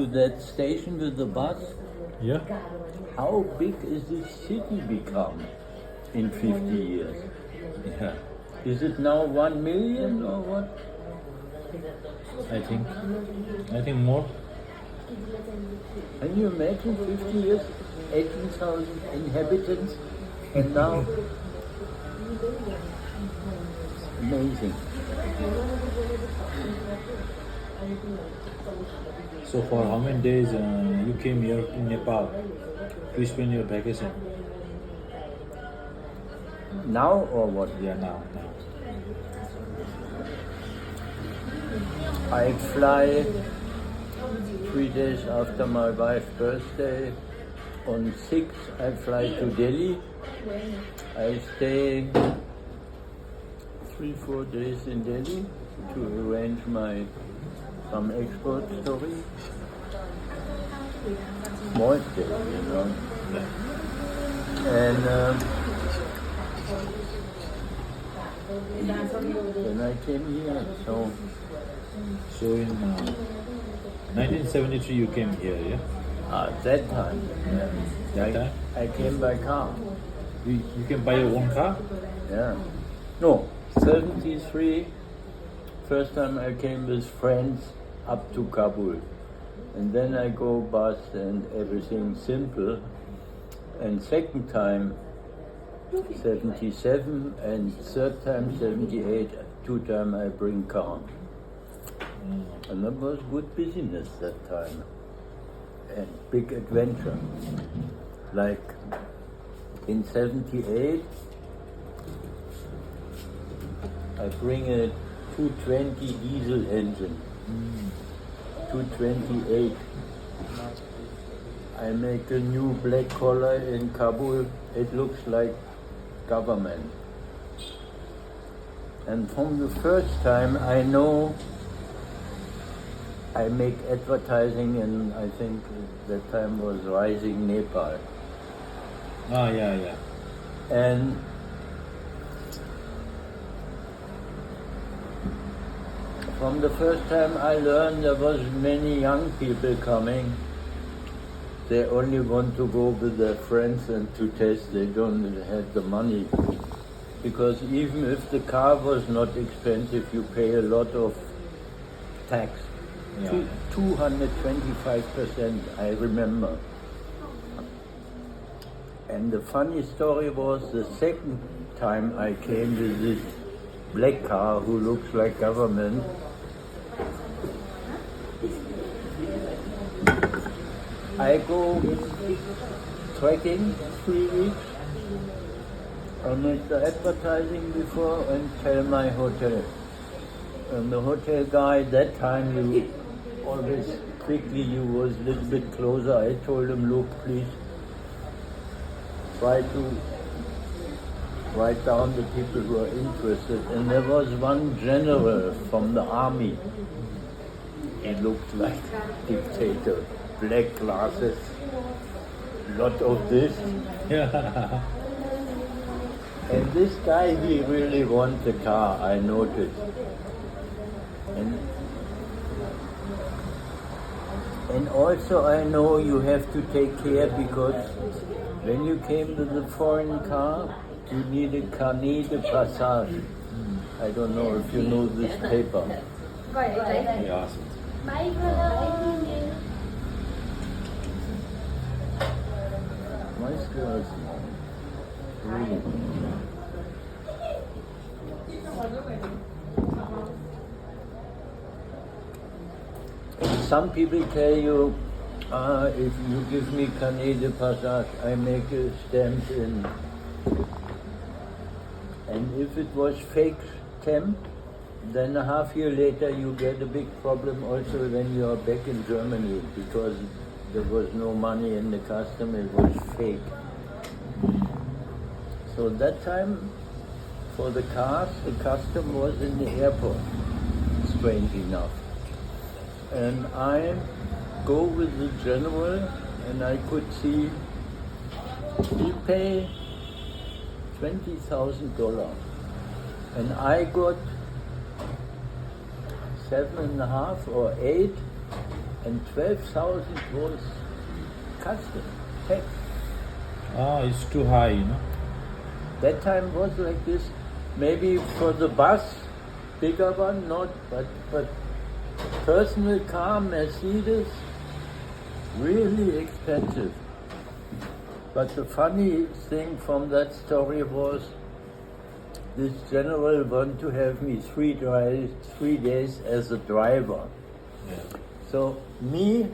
To that station with the bus, Yeah. how big is this city become in 50 years? Yeah. Is it now 1 million or what? I think more. Can you imagine 50 years, 18,000 inhabitants, and now amazing. So for how many days you came here in Nepal? You spend your vacation? Now or what? Yeah, now. I fly 3 days after my wife's birthday. On 6th I fly to Delhi. I stay 3-4 days in Delhi to arrange some export story. Small scale, you know. And then I came here. So in 1973 you came here, yeah? That time, That time? I came by car. You can buy your own car? Yeah. No, 73. First time I came with friends up to Kabul. And then I go bus and everything simple. And second time, 77, and third time, 78. 2 times I bring car. And that was good business that time. And big adventure. Like in 78, I bring a 220 diesel engine. 228. I make a new black collar in Kabul. It looks like government. And from the first time I know I make advertising, and I think that time was Rising Nepal. Yeah. And from the first time I learned there was many young people coming. They only want to go with their friends and to test. They don't have the money. Because even if the car was not expensive, you pay a lot of tax. Yeah. 225%, I remember. And the funny story was the second time I came with this black car who looks like government. I go trekking 3 weeks. I make the advertising before and tell my hotel. And the hotel guy, that time you always quickly, you was a little bit closer. I told him, look, please try to write down the people who are interested. And there was one general from the army. He looked like dictator, black glasses, lot of this. Yeah. And this guy, he really wants a car, I noticed. And also I know you have to take care, because when you came with a foreign car, you need a carnet de passage. I don't know if you know this paper. Yeah. My skills, really. Some people tell you, if you give me carnet de passage, I make a stamp in. And if it was fake stamp, then a half year later you get a big problem also when you are back in Germany, because there was no money in the custom, it was fake. So that time, for the cars, the custom was in the airport, strange enough. And I go with the general, and I could see he pay $20,000, and I got 7.5 or 8, and 12,000 was custom tax. Ah, it's too high, you know. That time was like this. Maybe for the bus, bigger one, not, but personal car, Mercedes, really expensive. But the funny thing from that story was, this general wanted to have me 3 days as a driver. Yeah. So me,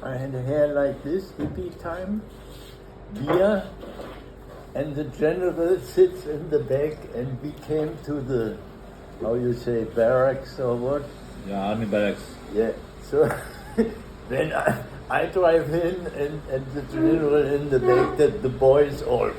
I had hair like this, hippie time, beer, and the general sits in the back, and we came to the, how you say, barracks or what? Yeah, army barracks. Yeah, so then I drive in and the general in the back, that the boys all...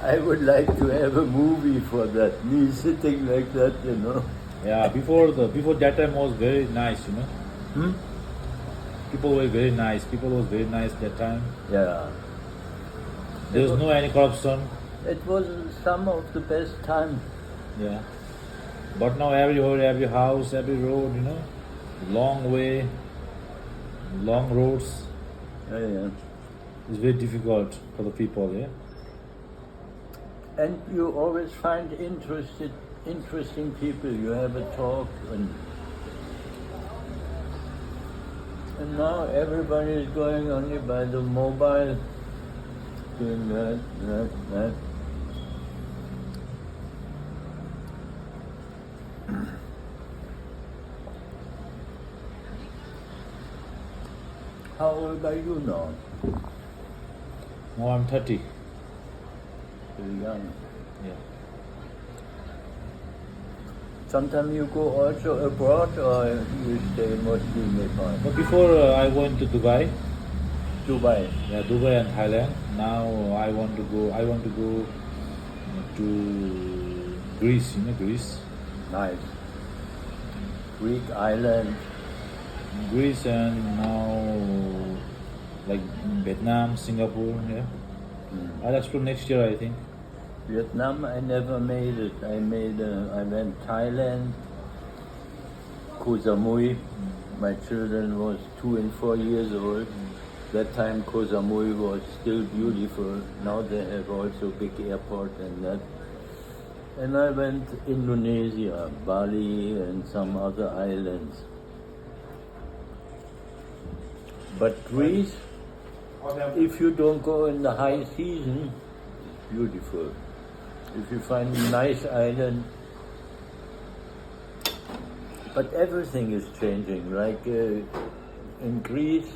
I would like to have a movie for that, me sitting like that, you know. Yeah, before that time was very nice, you know. People were very nice. People was very nice that time. Yeah. There was no any corruption. It was some of the best time. Yeah. But now everywhere, every house, every road, you know, long way, long roads. Yeah. It's very difficult for the people, yeah. And you always find interesting people. You have a talk, and now everybody is going only by the mobile, doing that. How old are you now? Now I'm 30. Very young. Yeah. Sometimes you go also abroad, or you stay mostly in Nepal? But before I went to Dubai. Dubai. Yeah, Dubai and Thailand. Now I want to go to Greece, you know, Greece. Nice. Greek island. Greece and now like Vietnam, Singapore, yeah. I'll explore next year, I think. Vietnam, I never made it. I went Thailand, Koh Samui. My children was 2 and 4 years old. That time Koh Samui was still beautiful. Now they have also big airport and that. And I went Indonesia, Bali and some other islands. But Greece, if you don't go in the high season, beautiful. If you find a nice island, but everything is changing. Like in Greece,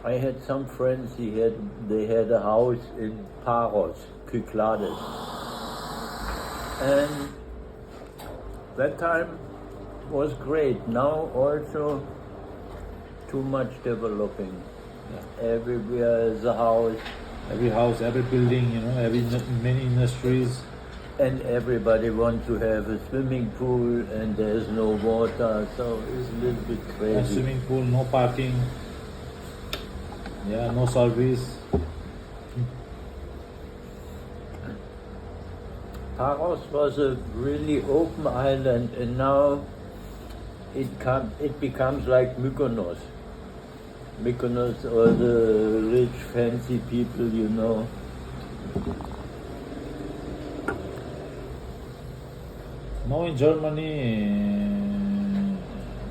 I had some friends. They had a house in Paros, Kyklades, and that time was great. Now also too much developing. Yeah. Everywhere is a house. Every house, every building, you know, many industries. And everybody wants to have a swimming pool, and there's no water, so it's a little bit crazy. No swimming pool, no parking. Yeah, no service. Paros was a really open island, and now it becomes like Mykonos. Mykonos, all the rich, fancy people, you know. Now in Germany,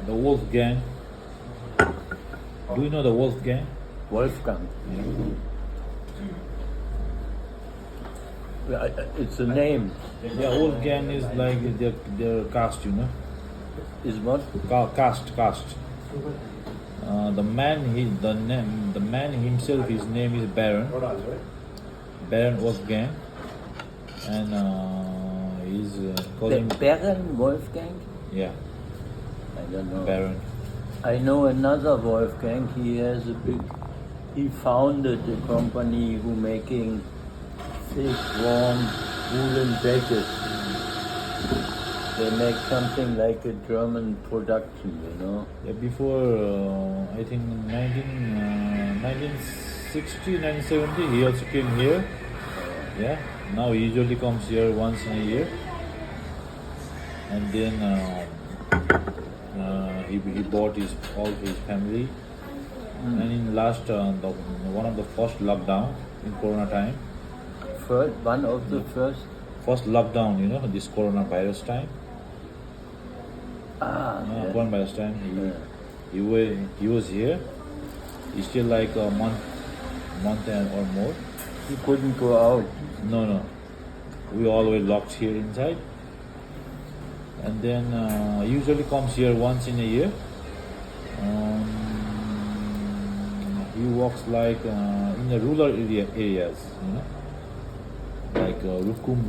the Wolfgang. Do you know the Wolfgang? Wolfgang. Yeah. It's a name. Yeah, Wolfgang is like their caste, you know. Is what? Caste. The man himself, his name is Baron Wolfgang, and he's calling Baron Wolfgang. Yeah, I don't know. Baron. I know another Wolfgang. He founded a company who making thick, warm woolen jackets. They make something like a German production, you know. Yeah, before I think 1960, 1970, he also came here. Yeah, now he usually comes here once in a year, and then He bought all his family. And in last one of the first lockdown in Corona time, One of the first lockdown, this coronavirus time. yeah. Coronavirus time. He was here. He's still like a month and or more. He couldn't go out. No. We all were locked here inside. And then he usually comes here once in a year. He walks like in the rural areas, like Rukum,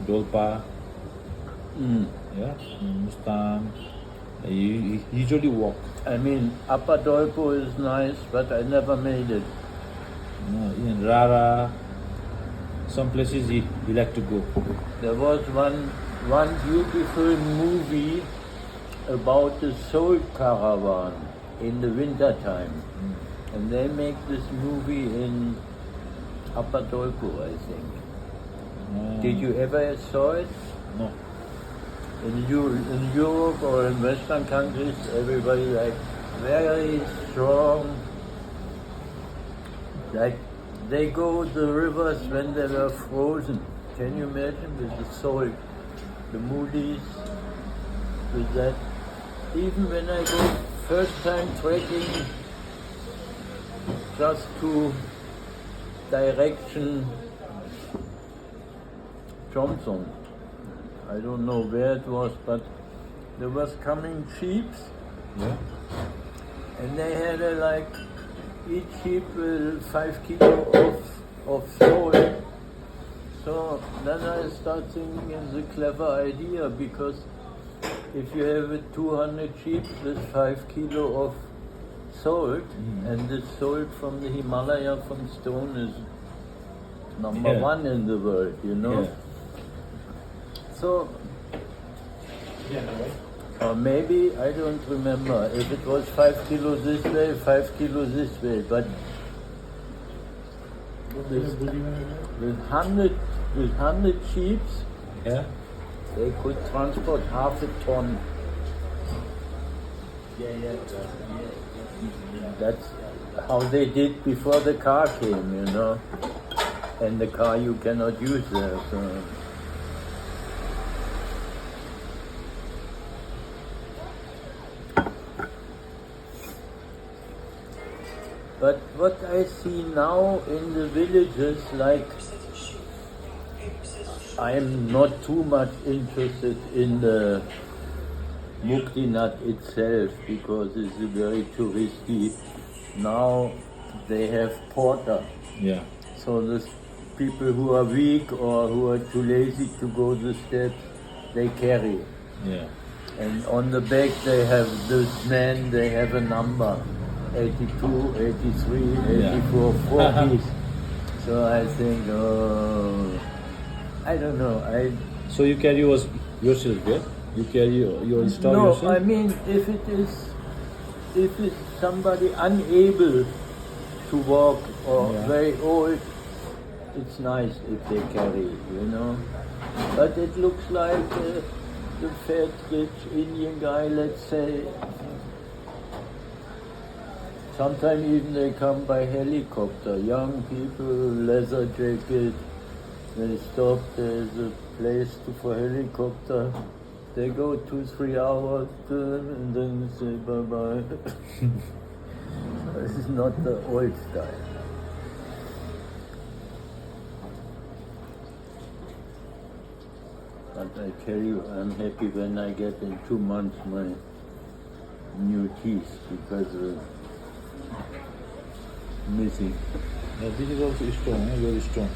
Dolpa, yeah, Mustang. He usually walk. I mean, Upper Dolpo is nice, but I never made it. In Rara, some places he like to go. There was one beautiful movie about the soul caravan in the winter time. And they make this movie in Upper Dolpo, I think. Did you ever saw it? No. In Europe or in Western countries, everybody like very strong. Like they go the rivers when they were frozen. Can you imagine with the salt, the moodies, with that? Even when I go first time trekking, just to direction Johnson. I don't know where it was, but there was coming sheep, and they had like each sheep 5 kilo of salt. So then I start thinking it's a clever idea, because if you have 200 sheep with 5 kilo of salt, and the salt from the Himalaya from stone is number one in the world, Yeah. So, or maybe, I don't remember, if it was 5 kilos this way, 5 kilos this way, but with 100 sheep, they could transport half a ton. That's how they did before the car came, and the car you cannot use there. So. But what I see now in the villages, like, I am not too much interested in the Mukti Nut itself, because it's very touristy. Now they have porter. Yeah. So the people who are weak or who are too lazy to go the steps, they carry. Yeah. And on the back they have this man, they have a number, 82, 83, 84, 40. So I think, I don't know. So you carry yourself, yeah? You carry your stuff yourself? No, I mean, if it's somebody unable to walk or very old, it's nice if they carry, But it looks like the fat, rich Indian guy, let's say. Sometimes even they come by helicopter. Young people, leather jacket. They stop. There's a place for helicopter. They go 2-3 hours and then say bye-bye. This is not the old style. But I tell you, I'm happy when I get in 2 months my new teeth, because missing. Yeah, this is also stone, very strong.